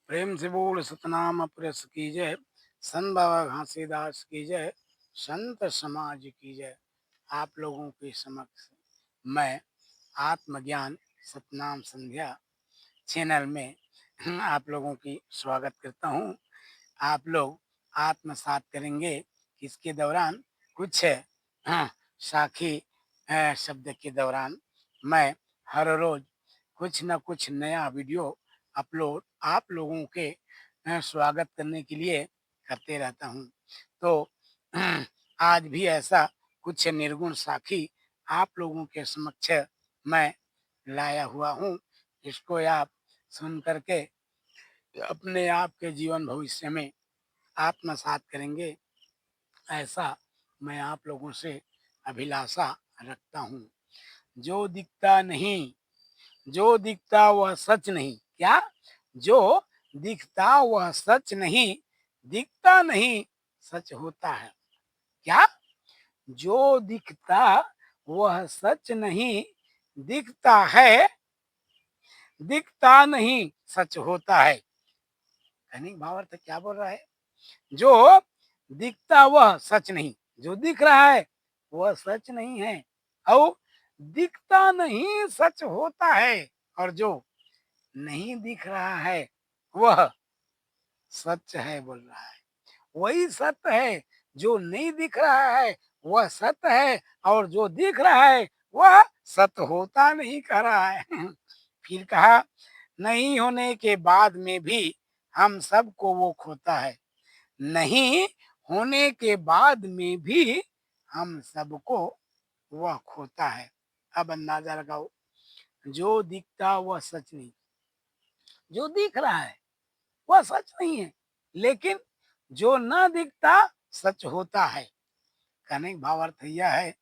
प्रेम से बोल सतनाम प्रेस की जय। संत बाबा घासीदास की जय। संत समाज की जय। आप लोगों के समक्ष मैं आत्मज्ञान सतनाम संध्या चैनल में आप लोगों की स्वागत करता हूँ। आप लोग आत्मसात करेंगे कि इसके दौरान कुछ साखी शब्द के दौरान मैं हर रोज कुछ न कुछ नया वीडियो अपलोड आप लोगों के स्वागत करने के लिए करते रहता हूँ। तो आज भी ऐसा कुछ निर्गुण साखी आप लोगों के समक्ष मैं लाया हुआ हूँ। इसको आप सुन करके अपने आप के जीवन भविष्य में आत्मसात करेंगे, ऐसा मैं आप लोगों से अभिलाषा रखता हूँ। जो दिखता नहीं, जो दिखता वह सच नहीं। क्या? जो दिखता वह सच नहीं, दिखता नहीं सच होता है। क्या? जो दिखता वह सच नहीं, दिखता है, दिखता नहीं सच होता है। कहने का भावार्थ क्या बोल रहा है? जो दिखता वह सच नहीं, जो दिख रहा है वह सच नहीं है, और दिखता नहीं सच होता है। और जो नहीं दिख रहा है वह सच है बोल रहा है। वही सत्य है। जो नहीं दिख रहा है वह सत्य है, और जो दिख रहा है वह सत्य होता नहीं कह रहा है। फिर कहा, नहीं होने के बाद में भी हम सबको वो खोता है। नहीं होने के बाद में भी हम सबको वह खोता है। अब अंदाजा लगाओ, जो दिखता वह सच नहीं, जो दिख रहा है वह सच नहीं है, लेकिन जो न दिखता सच होता है। कहने का भावार्थ यह है,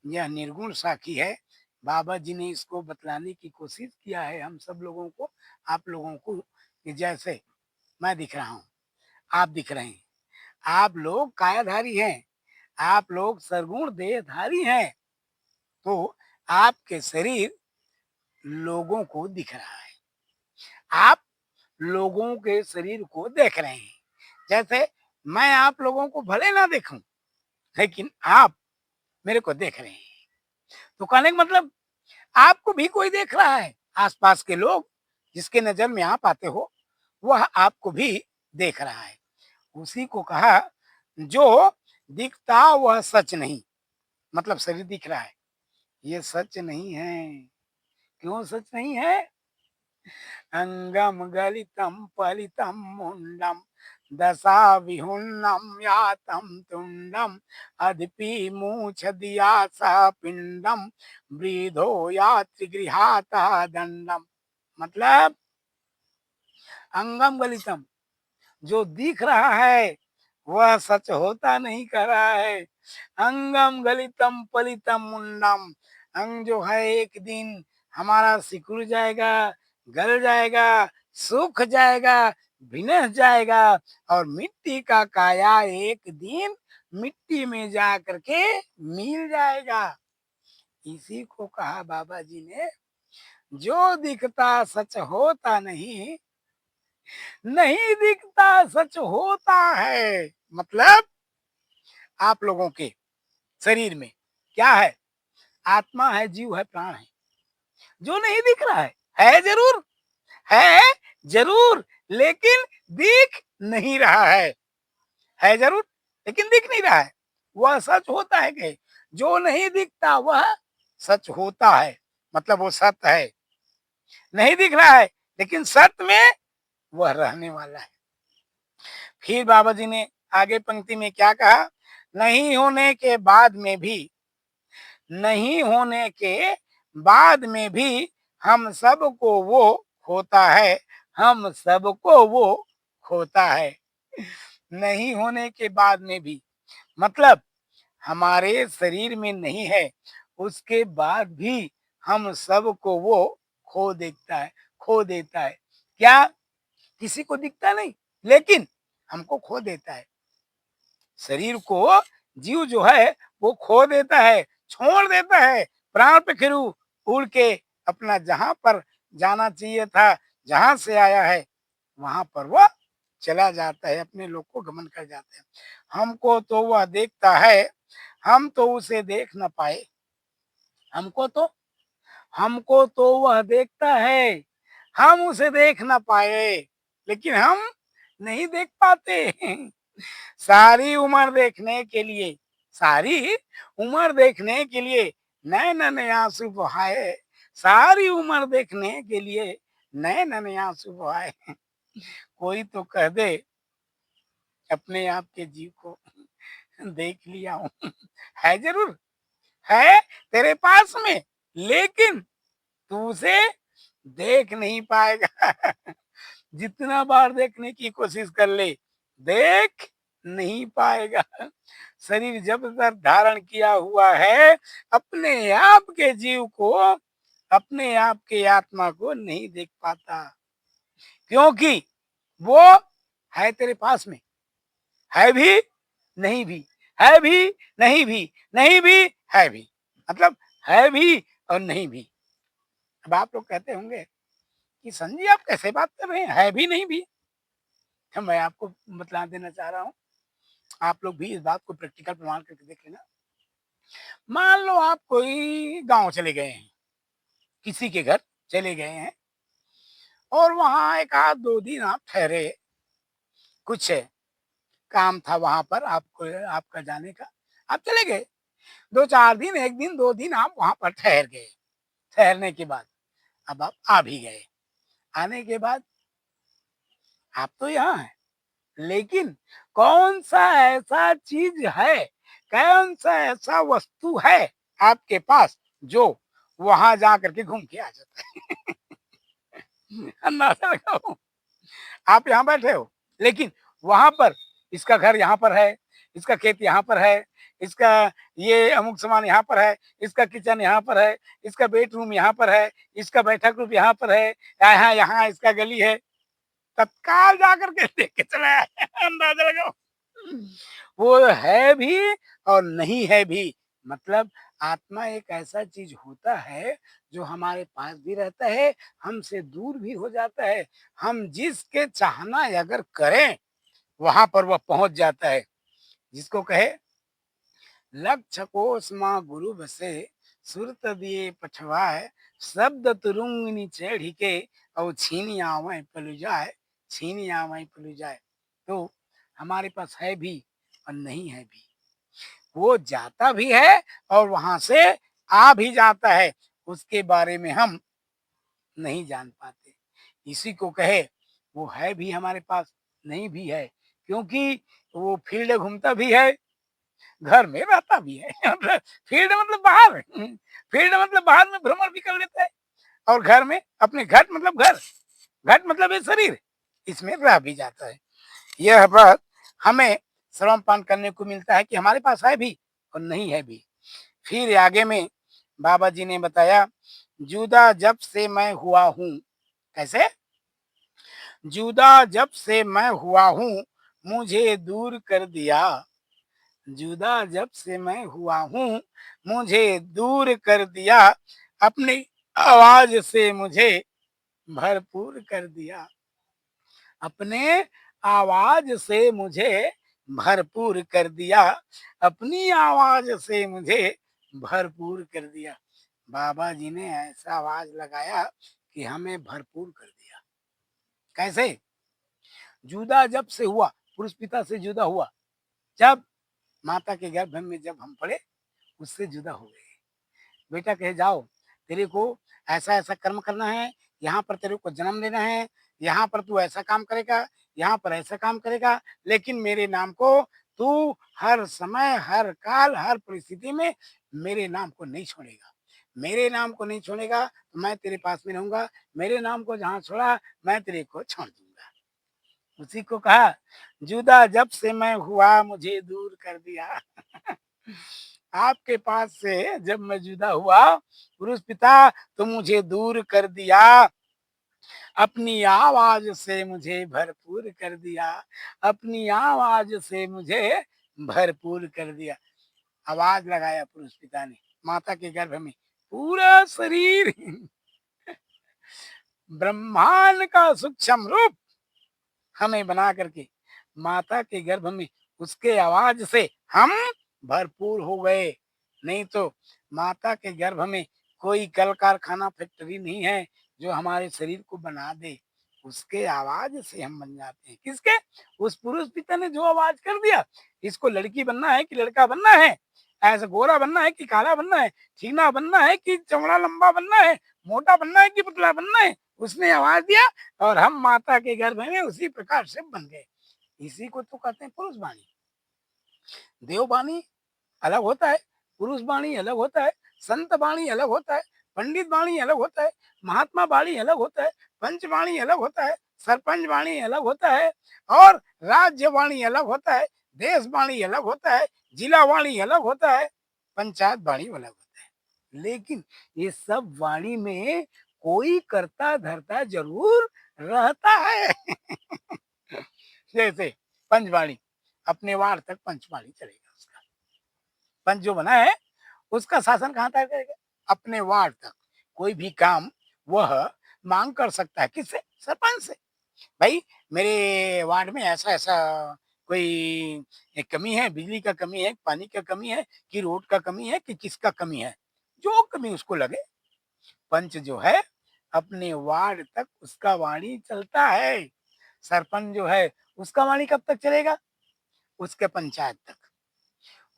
यह निर्गुण साखी है। बाबा जी ने इसको बतलाने की कोशिश किया है हम सब लोगों को, आप लोगों को, कि जैसे मैं दिख रहा हूँ, आप दिख रहे हैं, आप लोग कायाधारी हैं, आप लोग सरगुण देहधारी हैं, तो आपके शरीर लोगों को दिख रहा है। आप लोगों के शरीर को देख रहे हैं। जैसे मैं आप लोगों को भले ना देखूं, लेकिन आप मेरे को देख रहे हैं। तो कहने का मतलब, आपको भी कोई देख रहा है। आसपास के लोग जिसके नजर में आप आते हो, वह आपको भी देख रहा है। उसी को कहा, जो दिखता वह सच नहीं। मतलब शरीर दिख रहा है, ये सच नहीं है। क्यों सच नहीं है? अंगम गलितम पलितम मुंडम दशा विहुन्नम यातम तुंडम अदपि मूछ दिया सा पिंडम वृद्धो यात्रि गृहाता दंडम। मतलब अंगम गलितम, जो दिख रहा है वह सच होता नहीं कह रहा है। अंगम गलितम पलितम मुंडम, अंग जो है एक दिन हमारा सिकुड़ जाएगा, गल जाएगा, सूख जाएगा, भिनस जाएगा, और मिट्टी का काया एक दिन मिट्टी में जा करके मिल जाएगा। इसी को कहा बाबा जी ने, जो दिखता सच होता नहीं, नहीं दिखता सच होता है। मतलब आप लोगों के शरीर में क्या है? आत्मा है, जीव है, प्राण है। जो नहीं दिख रहा है जरूर, है जरूर, लेकिन दिख नहीं रहा है जरूर, लेकिन दिख नहीं रहा है। वह सच होता है कि जो नहीं दिखता वह सच होता है। मतलब वो सत्य है, नहीं दिख रहा है, लेकिन सत्य में वह रहने वाला है। फिर बाबा जी ने आगे पंक्ति में क्या कहा? नहीं होने के बाद में भी, नहीं होने के बाद में भी हम सबको वो खोता है, हम सबको वो खोता है। नहीं होने के बाद में भी मतलब हमारे शरीर में नहीं है, उसके बाद भी हम सबको वो खो देता है, खो देता है। क्या? किसी को दिखता नहीं, लेकिन हमको खो देता है। शरीर को जीव जो है वो खो देता है, छोड़ देता है, प्राण पे फिर उड़ के अपना जहां पर जाना चाहिए था, जहां से आया है, वहां पर वो चला जाता है, अपने लोक को गमन कर जाता है। हमको तो वह देखता है, हम तो उसे देख न पाए। हमको तो हमको तो वह देखता है, हम उसे देख ना पाए, लेकिन हम नहीं देख पाते। सारी उम्र देखने के लिए, सारी उम्र देखने के लिए नैनन आंसू बहाए, सारी उम्र देखने के लिए नैनन आंसू बहाए। कोई तो कह दे अपने आप के जीव को देख लिया हूँ। है जरूर, है तेरे पास में, लेकिन तू उसे देख नहीं पाएगा। जितना बार देखने की कोशिश कर ले, देख नहीं पाएगा। शरीर जब तक धारण किया हुआ है, अपने आप के जीव को, अपने आप के आत्मा को नहीं देख पाता, क्योंकि वो है तेरे पास में, है भी नहीं भी, है भी नहीं भी, नहीं भी है भी, मतलब है भी और नहीं भी। अब आप लोग कहते होंगे कि संजी आप कैसे बात कर रहे हैं, है भी नहीं भी। तो मैं आपको बतला देना चाह रहा हूँ, आप लोग भी इस बात को प्रैक्टिकल प्रमाण करके देख लेना। मान लो आप कोई गांव चले गए हैं, किसी के घर चले गए हैं, और वहां एक आध दो दिन आप ठहरे, कुछ काम था वहां पर आपको, आपका जाने का, आप चले गए। दो चार दिन, एक दिन, दो दिन आप वहां पर ठहर गए। ठहरने के बाद अब आप आ भी गए। आने के बाद आप तो यहाँ हैं, लेकिन कौन सा ऐसा चीज है, कौन सा ऐसा वस्तु है आपके पास जो वहां जा करके घूम के आ जाता है। अंदाजा लगाओ, आप यहाँ बैठे हो, लेकिन वहां पर इसका घर यहाँ पर है, इसका खेत यहाँ पर है, इसका ये अमुक सामान यहाँ पर है, इसका किचन यहाँ पर है, इसका बेडरूम यहाँ पर है, इसका बैठक रूम यहाँ पर है, यहाँ यहाँ इसका गली है। तत्काल जाकर के देख के चला आया। अंदाजा लगाओ, वो है भी और नहीं है भी। मतलब आत्मा एक ऐसा चीज होता है जो हमारे पास भी रहता है, हमसे दूर भी हो जाता है। हम जिसके चाहना अगर करें, वहां पर वह पहुंच जाता है। जिसको कहे लक्ष्य कोस माँ गुरु बसे, सुरत दिए पछवाए, शब्द तुरुंगनी चढ़ी के, और छीनी आवे पलु जाए, छीनी आवे पलु जाए। तो हमारे पास है भी और नहीं है भी, वो जाता भी है और वहां से आ भी जाता है, उसके बारे में हम नहीं जान पाते। इसी को कहे वो है भी हमारे पास, नहीं भी है, क्योंकि वो फील्ड घूमता भी है, घर में रहता भी है। मतलब फील्ड मतलब बाहर, फील्ड मतलब बाहर में भ्रमण भी कर लेता है, और घर में अपने घट मतलब घर, घट मतलब ये शरीर, इसमें रह भी जाता है। यह बात हमें श्रवण पान करने को मिलता है कि हमारे पास है भी और नहीं है भी। फिर आगे में बाबा जी ने बताया, जुदा जब से मैं हुआ हूँ। कैसे? जुदा जब से मैं हुआ हूँ, मुझे दूर कर दिया। जुदा जब से मैं हुआ हूँ, मुझे दूर कर दिया, अपनी आवाज से मुझे भरपूर कर दिया। अपने आवाज से मुझे भरपूर कर दिया, अपनी आवाज से मुझे भरपूर कर दिया। बाबा जी ने ऐसा आवाज लगाया कि हमें भरपूर कर दिया। कैसे? जुदा जब से हुआ, पुरुष पिता से जुदा हुआ, जब माता के गर्भ में जब हम पड़े, उससे जुदा हो गए। बेटा कहे जाओ, तेरे को ऐसा ऐसा कर्म करना है, यहाँ पर तेरे को जन्म लेना है, यहाँ पर तू ऐसा काम करेगा, यहाँ पर ऐसा काम करेगा, लेकिन मेरे नाम को तू हर समय, हर काल, हर परिस्थिति में मेरे नाम को नहीं छोड़ेगा। मेरे नाम को नहीं छोड़ेगा तो मैं तेरे पास में रहूंगा, मेरे नाम को जहाँ छोड़ा मैं तेरे को छोड़ दूंगा। उसी को कहा, जुदा जब से मैं हुआ, मुझे दूर कर दिया। आपके पास से जब मैं जुदा हुआ, पुरुष पिता, तो मुझे दूर कर दिया, अपनी आवाज से मुझे भरपूर कर दिया, अपनी आवाज से मुझे भरपूर कर दिया। आवाज लगाया पुरुष पिता ने माता के गर्भ में, पूरा शरीर ब्रह्मांड का सूक्ष्म रूप हमें बना करके माता के गर्भ में उसके आवाज से हम भरपूर हो गए। नहीं तो माता के गर्भ में कोई कल कारखाना फैक्ट्री नहीं है जो हमारे शरीर को बना दे। उसके आवाज से हम बन जाते हैं। किसके? उस पुरुष पिता ने जो आवाज कर दिया, इसको लड़की बनना है कि लड़का बनना है, ऐसा गोरा बनना है कि काला बनना है, ठीना बनना है कि चौड़ा लंबा बनना है, मोटा बनना है कि पतला बनना है, उसने आवाज दिया और हम माता के गर्भ में उसी प्रकार से बन गए। इसी को तो कहते हैं पुरुष वाणी। देव वाणी अलग होता है, पुरुष वाणी अलग होता है, संत वाणी अलग होता है, पंडित वाणी अलग होता है, महात्मा वाणी अलग होता है, पंच वाणी अलग होता है, सरपंच वाणी अलग होता है और राज्य वाणी अलग होता है, देश वाणी अलग होता है, जिला वाणी अलग होता है, पंचायत वाणी अलग होता है। लेकिन ये सब वाणी में कोई कर्ता धर्ता जरूर रहता है। जैसे पंचवाणी, अपने वार तक पंचवाणी चलेगा उसका। पंच जो बना है उसका शासन कहाँ तक करेगा? अपने वार्ड तक। कोई भी काम वह मांग कर सकता है। किससे? सरपंच से। भाई मेरे वार्ड में ऐसा ऐसा कोई एक कमी है, बिजली का कमी है, पानी का कमी है, कि रोड का कमी है, कि किसका कमी है, जो कमी उसको लगे। पंच जो है अपने वार्ड तक उसका वाणी चलता है। सरपंच जो है उसका वाणी कब तक चलेगा? उसके पंचायत तक।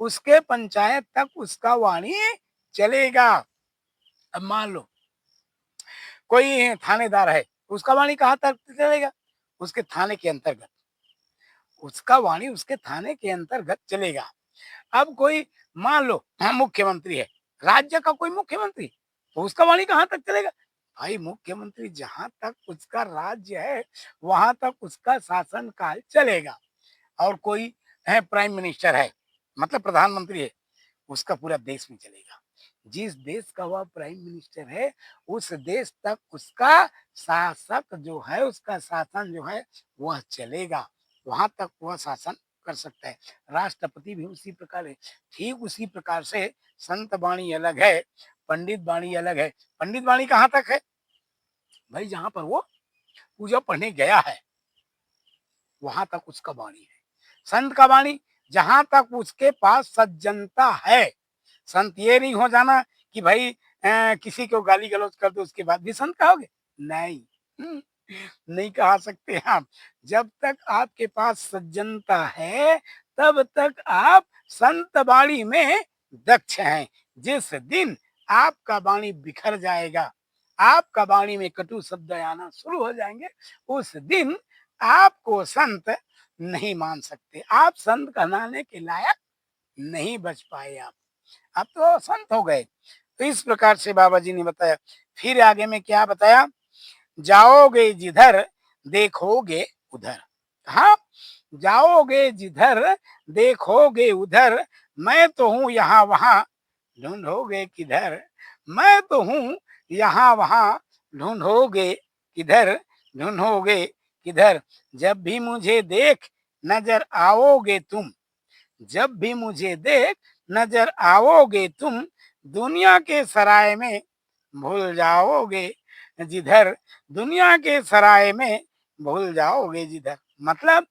उसके पंचायत तक उसका वाणी चलेगा। अब मान लो कोई थानेदार है, उसका वाणी कहाँ तक चलेगा? उसके थाने के अंतर्गत। उसका वाणी उसके थाने के अंतर्गत चलेगा। अब कोई मान लो मुख्यमंत्री है, राज्य का कोई मुख्यमंत्री, तो उसका वाणी कहाँ तक चलेगा? भाई मुख्यमंत्री जहां तक उसका राज्य है वहां तक उसका शासन काल चलेगा। और कोई है प्राइम मिनिस्टर है, मतलब प्रधानमंत्री है, उसका पूरा देश में चलेगा। जिस देश का वह प्राइम मिनिस्टर है उस देश तक उसका शासक जो है, उसका शासन जो है वह चलेगा। वहां तक वह शासन कर सकता है। राष्ट्रपति भी उसी प्रकार है। ठीक उसी प्रकार से संत वाणी अलग है, पंडित वाणी अलग है। पंडित वाणी कहाँ तक है? भाई जहां पर वो पूजा पढ़ने गया है वहां तक उसका वाणी है। संत का वाणी जहां तक उसके पास सज्जनता है। संत ये नहीं हो जाना कि भाई किसी को गाली गलौज कर दो उसके बाद भी संत कहोगे? नहीं। हम्म, नहीं कहा सकते आप। जब तक आपके पास सज्जनता है तब तक आप संत वाणी में दक्ष हैं। जिस दिन आपका वाणी बिखर जाएगा, आपका वाणी में कटु शब्द आना शुरू हो जाएंगे, उस दिन आपको संत नहीं मान सकते। आप संत कहलाने के लायक नहीं बच पाए। आप तो संत हो गए। तो इस प्रकार से बाबा जी ने बताया। फिर आगे में क्या बताया? जाओगे जिधर देखोगे उधर। हाँ, जाओगे जिधर देखोगे उधर, मैं तो हूँ यहाँ वहाँ ढूंढोगे किधर। मैं तो हूँ यहाँ वहाँ ढूंढोगे किधर, ढूंढोगे किधर। जब भी मुझे देख नजर आओगे तुम, जब भी मुझे देख नजर आओगे तुम, दुनिया के सराय में भूल जाओगे जिधर, दुनिया के सराय में भूल जाओगे जिधर। मतलब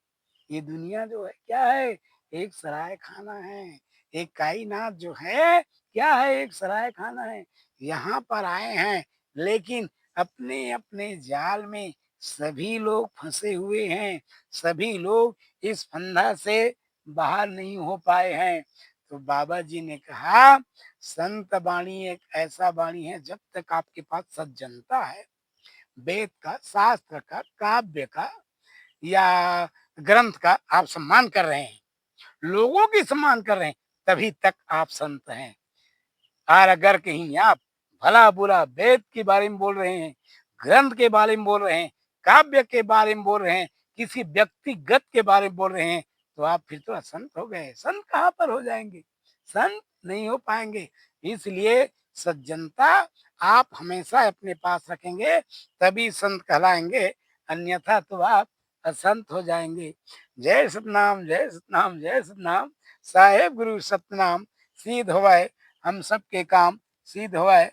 ये दुनिया जो है क्या है? एक सराय खाना है। एक कायनात जो है क्या है? एक सराय खाना है। यहाँ पर आए हैं लेकिन अपने अपने जाल में सभी लोग फंसे हुए हैं। सभी लोग इस फंदा से बाहर नहीं हो पाए हैं। तो बाबा जी ने कहा संत वाणी एक ऐसा वाणी है, जब तक आपके पास सज्जनता है, वेद का, शास्त्र का, काव्य का या ग्रंथ का आप सम्मान कर रहे हैं, लोगों की सम्मान कर रहे हैं, तभी तक आप संत हैं। और अगर कहीं आप भला बुरा वेद के बारे में बोल रहे हैं, ग्रंथ के बारे में बोल रहे हैं, काव्य के बारे में बोल रहे हैं, किसी व्यक्तिगत के बारे में बोल रहे हैं, तो आप फिर तो असंत हो गए। संत कहाँ पर हो जाएंगे? संत नहीं हो पाएंगे। इसलिए सज्जनता आप हमेशा अपने पास रखेंगे तभी संत कहलाएंगे, अन्यथा तो आप असंत हो जाएंगे। जय सतनाम, जय सतनाम, जय सतनाम। साहेब गुरु सतनाम। सिद्ध होवाए हम सबके काम, सिद्ध होवाए